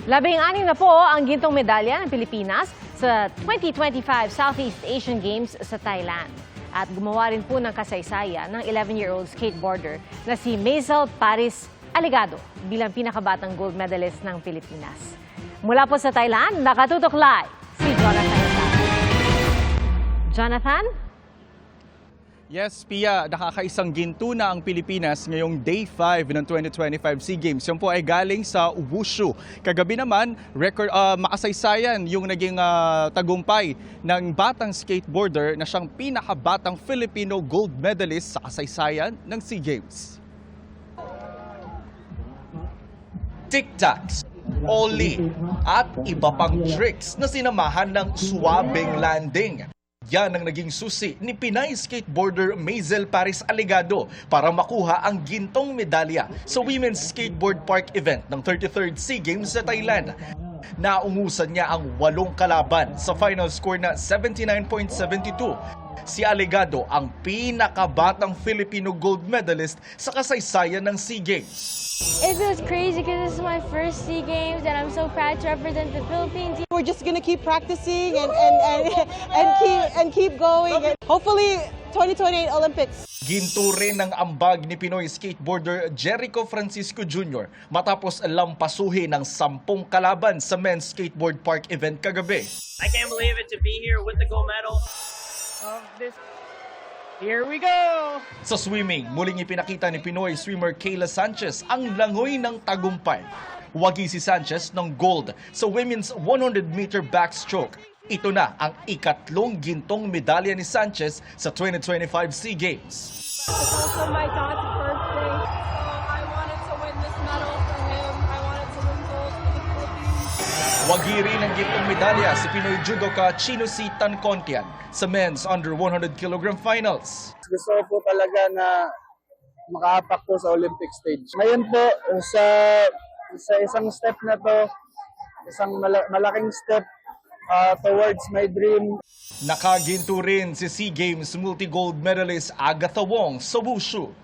16 na po ang gintong medalya ng Pilipinas sa 2025 Southeast Asian Games sa Thailand. At gumawa rin po ng kasaysayan ng 11-year-old skateboarder na si Maisel Paris Aligado bilang pinakabatang gold medalist ng Pilipinas. Mula po sa Thailand, nakatutok live si Jonathan. Jonathan? Yes, Pia, nakakaisang ginto na ang Pilipinas ngayong Day 5 ng 2025 SEA Games. Yan po ay galing sa Wushu. Kagabi naman, makasaysayan yung naging tagumpay ng batang skateboarder na siyang pinakabatang Filipino gold medalist sa kasaysayan ng SEA Games. Tic-tacs, ollie at iba pang tricks na sinamahan ng swabing landing. Yan ang naging susi ni Pinay skateboarder Maisel Paris Aligado para makuha ang gintong medalya sa Women's Skateboard Park event ng 33rd SEA Games sa Thailand. Naungusan niya ang 8 kalaban sa final score na 79.72. Si Aligado ang pinakabatang Filipino gold medalist sa kasaysayan ng SEA Games. It feels crazy because this is my first SEA Games and I'm so proud to represent the Philippines. We're just gonna keep practicing and keep going. And hopefully, 2028 Olympics. Ginto rin ang ambag ni Pinoy skateboarder Jericho Francisco Jr. matapos lampasuhin ng 10 kalaban sa Men's Skateboard Park event kagabi. I can't believe it to be here with the gold medal. Here we go! Sa swimming, muling ipinakita ni Pinoy swimmer Kayla Sanchez ang langoy ng tagumpay. Wagi si Sanchez ng gold sa women's 100-meter backstroke. Ito na ang ikatlong gintong medalya ni Sanchez sa 2025 SEA Games. It's also my dad's birthday, so I wanted to win this medal for him. I wanted to win gold for the Philippines. Wagi rin ang gintong medalya si Pinoy judoka Chino C. Tancontian sa men's under 100 kg finals. Gusto ko po talaga na makaapak po sa Olympic stage. Ngayon po, sa isang step na to, isang malaking step towards my dream. Nakaginto rin si SEA Games multi-gold medalist Agatha Wong sa Wushu.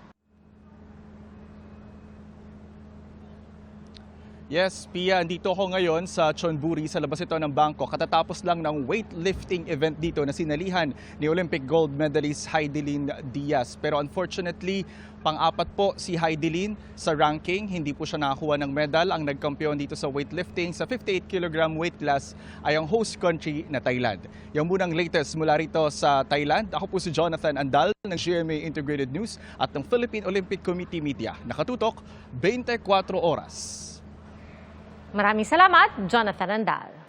Yes, Pia, andito ako ngayon sa Chonburi sa labas ito ng Bangkok. Katatapos lang ng weightlifting event dito na sinalihan ni Olympic gold medalist Heidelin Diaz. Pero unfortunately, pang-apat po si Heidelin sa ranking. Hindi po siya nakakuha ng medal. Ang nagkampiyon dito sa weightlifting sa 58 kg weight class ay ang host country na Thailand. Yung munang latest mula rito sa Thailand. Ako po si Jonathan Andal ng GMA Integrated News at ng Philippine Olympic Committee Media. Nakatutok 24 oras. Maraming salamat, Jonathan Andal.